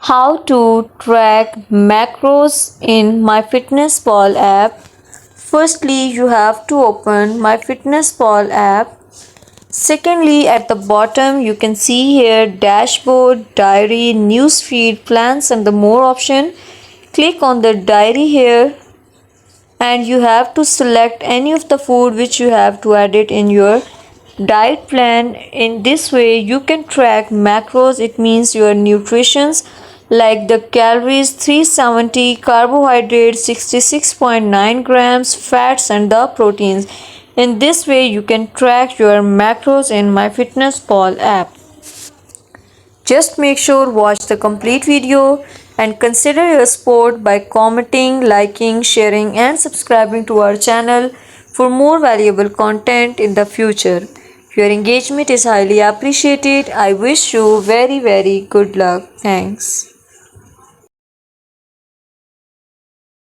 How to track macros in MyFitnessPal app. Firstly, you have to open MyFitnessPal app. Secondly, at the bottom, you can see here dashboard, diary, newsfeed, plans, and the more option. Click on the diary here and you have to select any of the food which you have to add it in your diet plan. In this way you can track macros, it means your nutritions like the calories 370, carbohydrates 66.9 grams, fats and the proteins. In this way you can track your macros in MyFitnessPal app. Just make sure watch the complete video and consider your support by commenting, liking, sharing and subscribing to our channel for more valuable content in the future. Your engagement is highly appreciated. I wish you very good luck. Thanks.